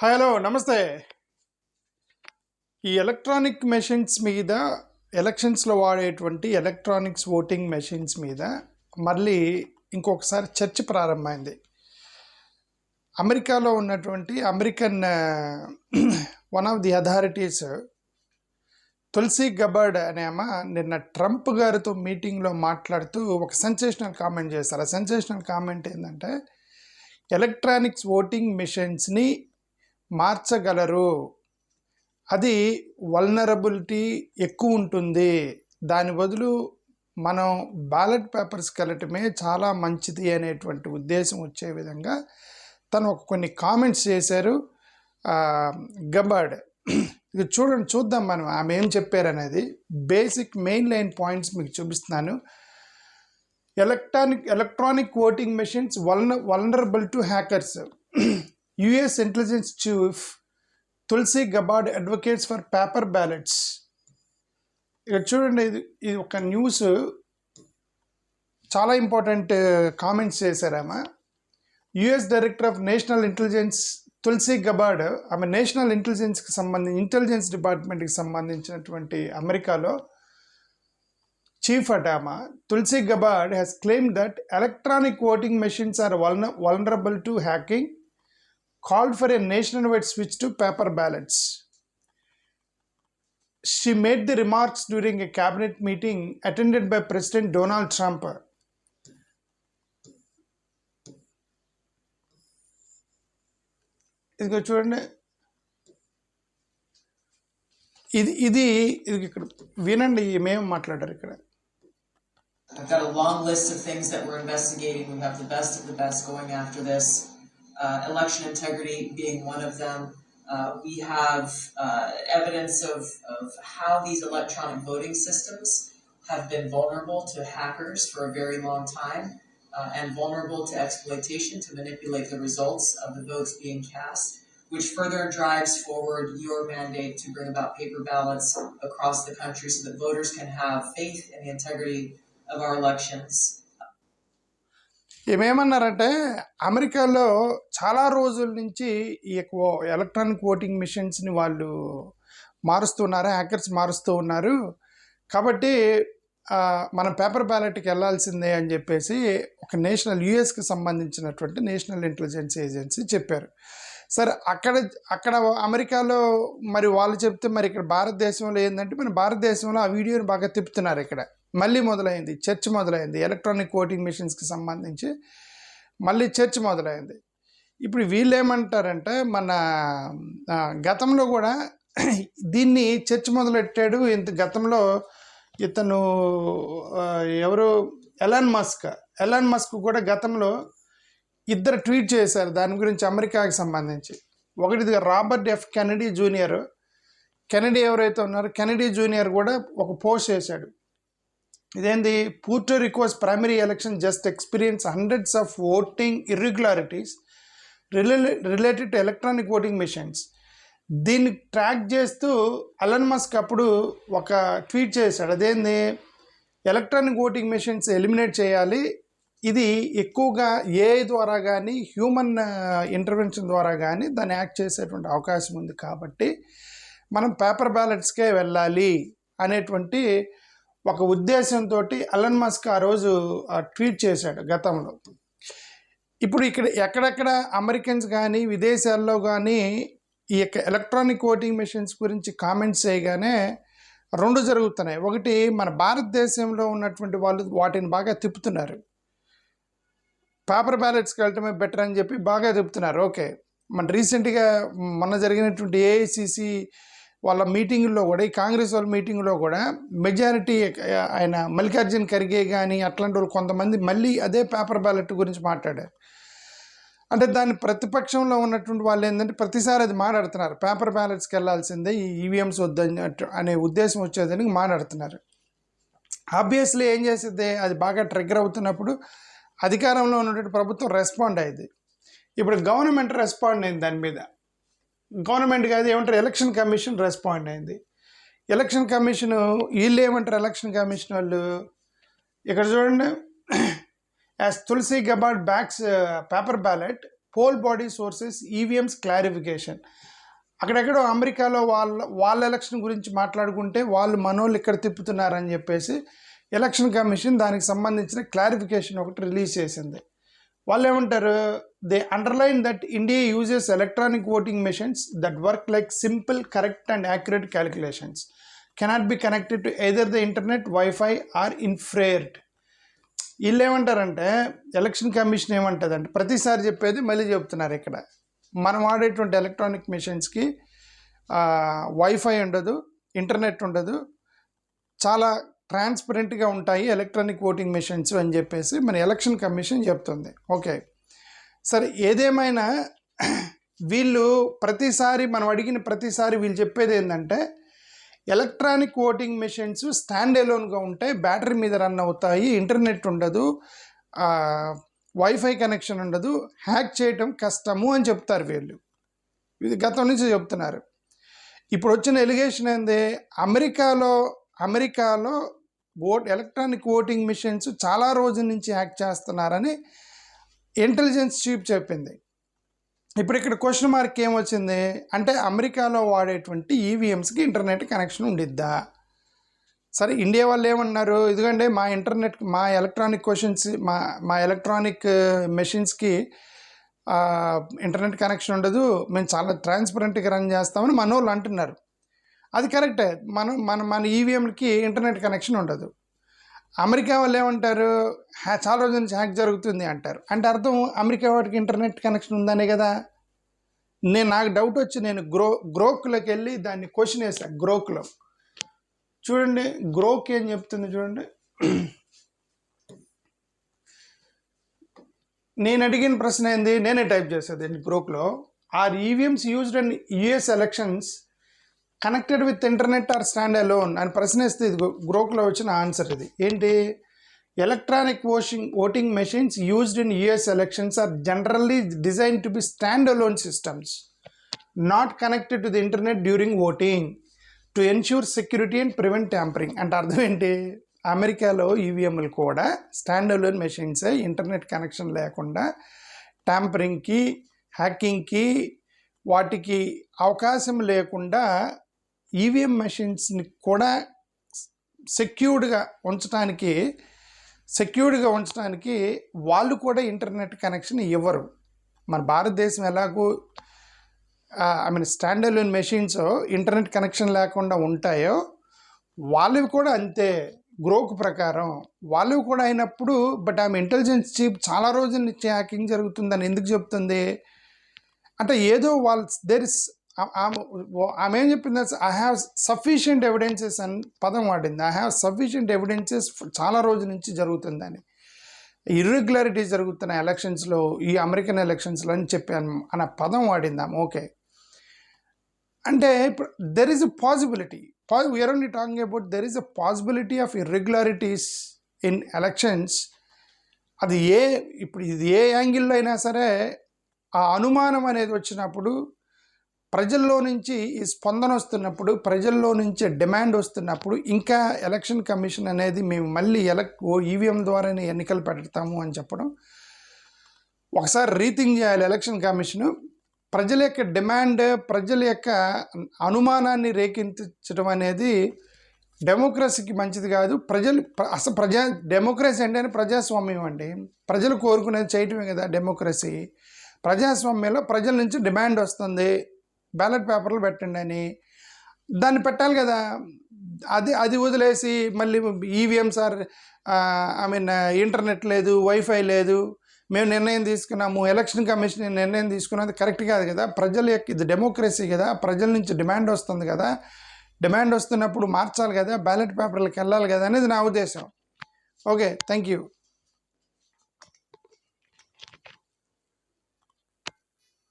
Hello నమస్తే. ఈ electronic machines మీద ఎలక్షన్స్లో వాడేటువంటి ఎలక్ట్రానిక్స్ ఓటింగ్ మెషిన్స్ మీద మళ్ళీ ఇంకొకసారి చర్చ ప్రారంభమైంది. అమెరికాలో ఉన్నటువంటి American one of the authorities Tulsi Gabbard అనే ఆమె నిన్న ట్రంప్ గారితో మీటింగ్లో మాట్లాడుతూ ఒక సెన్సేషనల్ కామెంట్ చేస్తారు. ఆ సెన్సేషనల్ కామెంట్ ఏంటంటే ఎలక్ట్రానిక్స్ ఓటింగ్ మెషిన్స్ని మార్చగలరు, అది వల్నరబిలిటీ ఎక్కువ ఉంటుంది, దాని బదులు మనం బ్యాలెట్ పేపర్స్కి వెళ్ళటమే చాలా మంచిది అనేటువంటి ఉద్దేశం వచ్చే విధంగా తను కొన్ని కామెంట్స్ చేశారు. గబర్డ్ ఇది చూద్దాం మనం ఆమె ఏం చెప్పారనేది. బేసిక్ మెయిన్ లైన్ పాయింట్స్ మీకు చూపిస్తున్నాను. Electronic voting machines vulnerable to hackers. US intelligence chief Tulsi Gabbard advocates for paper ballots. ఇక్కడ చూడండి, ఇది ఒక న్యూస్, చాలా ఇంపార్టెంట్ కామెంట్స్ చేశారు ఆమె. US director of national intelligence Tulsi Gabbard, ఆమె నేషనల్ ఇంటెలిజెన్స్ డిపార్ట్మెంట్కి సంబంధించినటువంటి అమెరికాలో చీఫ్ అట. ఆమె Tulsi Gabbard has claimed that electronic voting machines are vulnerable to hacking, called for a nationwide switch to paper ballots. She made the remarks during a cabinet meeting attended by President Donald Trump. ఇదిగో చూడండి, ఇది ఇక్కడ వినండి మేము మాట్లాడారు ఇక్కడ. I've got a long list of things that we're investigating. We have the best of the best going after this. Election integrity being one of them. We have evidence of how these electronic voting systems have been vulnerable to hackers for a very long time and vulnerable to exploitation to manipulate the results of the votes being cast, which further drives forward your mandate to bring about paper ballots across the country so that voters can have faith in the integrity of our elections. ఏమేమన్నారంటే, అమెరికాలో చాలా రోజుల నుంచి ఈ electronic voting మిషన్స్ని వాళ్ళు మారుస్తున్నారు, hackers మారుస్తూ ఉన్నారు, కాబట్టి మనం పేపర్ బ్యాలెట్కి వెళ్ళాల్సిందే అని చెప్పేసి ఒక యుఎస్కి సంబంధించినటువంటి నేషనల్ ఇంటెలిజెన్స్ ఏజెన్సీ చెప్పారు. సరే, అక్కడ అమెరికాలో మరి వాళ్ళు చెప్తే, మరి ఇక్కడ భారతదేశంలో ఏంటంటే, మన భారతదేశంలో ఆ వీడియోని బాగా తిప్పుతున్నారు. ఇక్కడ మళ్ళీ మొదలైంది చర్చ, మొదలైంది ఎలక్ట్రానిక్ ఓటింగ్ మెషిన్స్కి సంబంధించి మళ్ళీ చర్చ మొదలైంది. ఇప్పుడు వీళ్ళు ఏమంటారంటే, మన గతంలో కూడా దీన్ని చర్చ మొదలెట్టాడు. గతంలో ఇతను ఎవరు, ఎలాన్ మస్క్ కూడా గతంలో ఇద్దరు ట్వీట్ చేశారు దాని గురించి, అమెరికాకి సంబంధించి. ఒకటిది Robert F Kennedy junior, Kennedy ఎవరైతే ఉన్నారో కెనడీ జూనియర్ కూడా ఒక పోస్ట్ చేశాడు. ఇదేంది, Puerto Rico's primary election just experience hundreds of voting irregularities related to electronic voting machines. దీన్ని ట్రాక్ చేస్తూ ఎలాన్ మస్క్ అప్పుడు ఒక ట్వీట్ చేశాడు. అదేంది, ఎలక్ట్రానిక్ ఓటింగ్ మెషిన్స్ ఎలిమినేట్ చేయాలి, ఇది ఎక్కువగా ఏఐ ద్వారా కానీ హ్యూమన్ ఇంటర్వెన్షన్ ద్వారా కానీ దాన్ని యాక్ట్ చేసేటువంటి అవకాశం ఉంది, కాబట్టి మనం పేపర్ బ్యాలెట్స్కే వెళ్ళాలి అనేటువంటి ఒక ఉద్దేశంతో ఎలాన్ మస్క్ ఆ రోజు ట్వీట్ చేశాడు గతంలో. ఇప్పుడు ఇక్కడ ఎక్కడెక్కడ అమెరికన్స్ కానీ విదేశాల్లో కానీ ఈ యొక్క ఎలక్ట్రానిక్ ఓటింగ్ మెషిన్స్ గురించి కామెంట్స్ చేయగానే రెండు జరుగుతున్నాయి. ఒకటి, మన భారతదేశంలో ఉన్నటువంటి వాళ్ళు వాటిని బాగా తిప్పుతున్నారు, పేపర్ బ్యాలెట్స్కి వెళ్ళటమే బెటర్ అని చెప్పి బాగా తిప్పుతున్నారు. ఓకే, మన రీసెంట్గా మొన్న జరిగినటువంటి ఏఐసిసి వాళ్ళ మీటింగుల్లో కూడా, ఈ కాంగ్రెస్ వాళ్ళ మీటింగ్లో కూడా మెజారిటీ ఆయన మల్లికార్జున్ ఖర్గే కానీ అట్లాంటి వాళ్ళు కొంతమంది మళ్ళీ అదే పేపర్ బ్యాలెట్ గురించి మాట్లాడారు. అంటే దాని ప్రతిపక్షంలో ఉన్నటువంటి వాళ్ళు ఏంటంటే ప్రతిసారి అది మాట్లాడుతున్నారు, పేపర్ బ్యాలెట్స్కి వెళ్ళాల్సిందే, ఈ ఈవీఎంస్ వద్దని అనే ఉద్దేశం వచ్చేదని మాట్లాడుతున్నారు. ఆబ్వియస్లీ ఏం చేసేది, అది బాగా ట్రిగ్గర్ అవుతున్నప్పుడు అధికారంలో ఉన్నటువంటి ప్రభుత్వం రెస్పాండ్ అయ్యింది. ఇప్పుడు గవర్నమెంట్ రెస్పాండ్ అయింది దాని మీద. గవర్నమెంట్ కాదు, ఏమంటారు, ఎలక్షన్ కమిషన్ రెస్పాండ్ అయింది. ఎలక్షన్ కమిషన్ వీళ్ళు ఏమంటారు, ఎలక్షన్ కమిషన్ వాళ్ళు ఇక్కడ చూడండి, as Tulsi Gabbard backs paper ballot, poll body sources EVMs clarification. అక్కడెక్కడో అమెరికాలో వాళ్ళ ఎలక్షన్ గురించి మాట్లాడుకుంటే వాళ్ళు మనోళ్ళు ఇక్కడ తిప్పుతున్నారని చెప్పేసి ఎలక్షన్ కమిషన్ దానికి సంబంధించిన క్లారిఫికేషన్ ఒకటి రిలీజ్ చేసింది. వాళ్ళు ఏమంటారు, they underline that India uses electronic voting machines that work like simple, correct and accurate calculations cannot be connected to either the internet, WiFi or infrared. వీళ్ళు ఏమంటారంటే, ఎలక్షన్ కమిషన్ ఏమంటుందంటే, ప్రతిసారి చెప్పేది మళ్ళీ చెప్తున్నారు ఇక్కడ, మనం వాడేటువంటి ఎలక్ట్రానిక్ మెషిన్స్కి వైఫై ఉండదు, ఇంటర్నెట్ ఉండదు, చాలా ట్రాన్స్పరెంట్గా ఉంటాయి ఎలక్ట్రానిక్ ఓటింగ్ మెషిన్స్ అని చెప్పేసి మన ఎలక్షన్ కమిషన్ చెప్తుంది. ఓకే, సరే, ఏదేమైనా వీళ్ళు ప్రతిసారి మనం అడిగిన ప్రతిసారి వీళ్ళు చెప్పేది ఏంటంటే, ఎలక్ట్రానిక్ ఓటింగ్ మెషిన్స్ స్టాండ్ ఎలోన్గా ఉంటాయి, బ్యాటరీ మీద రన్ అవుతాయి, ఇంటర్నెట్ ఉండదు, వైఫై కనెక్షన్ ఉండదు, హ్యాక్ చేయటం కష్టము అని చెప్తారు వీళ్ళు. ఇది గతం నుంచి చెప్తున్నారు. ఇప్పుడు వచ్చిన ఎలిగేషన్ ఏంది, అమెరికాలో ఎలక్ట్రానిక్ ఓటింగ్ మిషన్స్ చాలా రోజుల నుంచి హ్యాక్ చేస్తున్నారని ఇంటెలిజెన్స్ చీఫ్ చెప్పింది. ఇప్పుడు ఇక్కడ క్వశ్చన్ మార్క్ ఏమొచ్చింది అంటే, అమెరికాలో వాడేటువంటి ఈవీఎంస్కి ఇంటర్నెట్ కనెక్షన్ ఉండిద్దా? సరే, ఇండియా వాళ్ళు ఏమన్నారు, ఇదిగంటే మా ఎలక్ట్రానిక్ మా ఎలక్ట్రానిక్ మెషిన్స్కి ఇంటర్నెట్ కనెక్షన్ ఉండదు, మేము చాలా ట్రాన్స్పరెంట్గా రన్ చేస్తామని మన వాళ్ళు అంటున్నారు. అది కరెక్టే, మన ఈవీఎంలకి ఇంటర్నెట్ కనెక్షన్ ఉండదు. అమెరికా వాళ్ళు ఏమంటారు, చాలా రోజుల నుంచి హ్యాక్ జరుగుతుంది అంటారు. అంటే అర్థం అమెరికా వాడికి ఇంటర్నెట్ కనెక్షన్ ఉందనే కదా. నాకు డౌట్ వచ్చి నేను గ్రోక్లోకి వెళ్ళి దాన్ని క్వశ్చన్ వేసాను. గ్రోక్లో చూడండి, గ్రోక్ ఏం చెప్తుంది చూడండి. నేను అడిగిన ప్రశ్న ఏంది, నేనే టైప్ చేసేది గ్రోక్లో, are EVMs used in US elections connected with internet or stand alone అని ప్రశ్నిస్తే ఇది గ్రోక్లో వచ్చిన ఆన్సర్. ఇది ఏంటి, electronic voting machines used in US elections are generally design to be stand alone systems not connected to the internet during voting to ensure security and prevent tampering. అంటే అర్థం ఏంటి, అమెరికాలో ఈవీఎంలు కూడా స్టాండ్ అలోన్ మెషిన్సే, internet connection లేకుండా ట్యాంపరింగ్కి, హ్యాకింగ్కి, వాటికి అవకాశం లేకుండా ఈవీఎం మెషిన్స్ని కూడా సెక్యూర్డ్గా ఉంచడానికి వాళ్ళు కూడా ఇంటర్నెట్ కనెక్షన్ ఇవ్వరు. మన భారతదేశం ఎలాగో stand alone machines internet connection లేకుండా ఉంటాయో, వాళ్ళవి కూడా అంతే. గ్రోక్ ప్రకారం వాళ్ళవి కూడా అయినప్పుడు, బట్ ఆమె ఇంటెలిజెన్స్ చీఫ్ చాలా రోజుల నుంచి హ్యాకింగ్ జరుగుతుందని ఎందుకు చెప్తుంది అంటే, ఏదో ఆమె ఏం చెప్పింది, ఐ హ్యావ్ సఫిషియంట్ ఎవిడెన్సెస్ అని పదం వాడింది. ఐ హ్యావ్ సఫిషియంట్ ఎవిడెన్సెస్ చాలా రోజుల నుంచి జరుగుతుందని, ఇర్రెగ్యులారిటీస్ జరుగుతున్న ఎలక్షన్స్లో, ఈ అమెరికన్ ఎలక్షన్స్లో అని చెప్పాను అన్న పదం వాడిందాం. ఓకే, అంటే ఇప్పుడు there is a possibility, we're only talking about there is a possibility of irregularities in elections. అది ఇప్పుడు ఇది ఏ యాంగిల్లో అయినా సరే, ఆ అనుమానం అనేది వచ్చినప్పుడు, ప్రజల్లో నుంచి ఈ స్పందన వస్తున్నప్పుడు, ప్రజల్లో నుంచి డిమాండ్ వస్తున్నప్పుడు, ఇంకా ఎలక్షన్ కమిషన్ అనేది మేము మళ్ళీ ఈవీఎం ద్వారానే ఎన్నికలు పెడతాము అని చెప్పడం, ఒకసారి రీథింక్ చేయాలి ఎలక్షన్ కమిషను. ప్రజల యొక్క డిమాండ్, ప్రజల యొక్క అనుమానాన్ని రేకెత్తించడం అనేది డెమోక్రసీకి మంచిది కాదు. డెమోక్రసీ అంటే ప్రజాస్వామ్యం అండి, ప్రజలు కోరుకునేది చేయటమే కదా డెమోక్రసీ. ప్రజాస్వామ్యంలో ప్రజల నుంచి డిమాండ్ వస్తుంది, బ్యాలెట్ పేపర్లు పెట్టండి అని, దాన్ని పెట్టాలి కదా. అది వదిలేసి మళ్ళీ ఈవీఎంస్ ఇంటర్నెట్ లేదు, వైఫై లేదు, మేము నిర్ణయం తీసుకున్నాము, ఎలక్షన్ కమిషన్ నిర్ణయం తీసుకున్నది కరెక్ట్ కాదు కదా. ప్రజల యొక్క ఇది డెమోక్రసీ కదా, ప్రజల నుంచి డిమాండ్ వస్తుంది కదా, డిమాండ్ వస్తున్నప్పుడు మార్చాలి కదా, బ్యాలెట్ పేపర్లకు వెళ్ళాలి కదా అనేది నా ఉద్దేశం. Okay, thank you.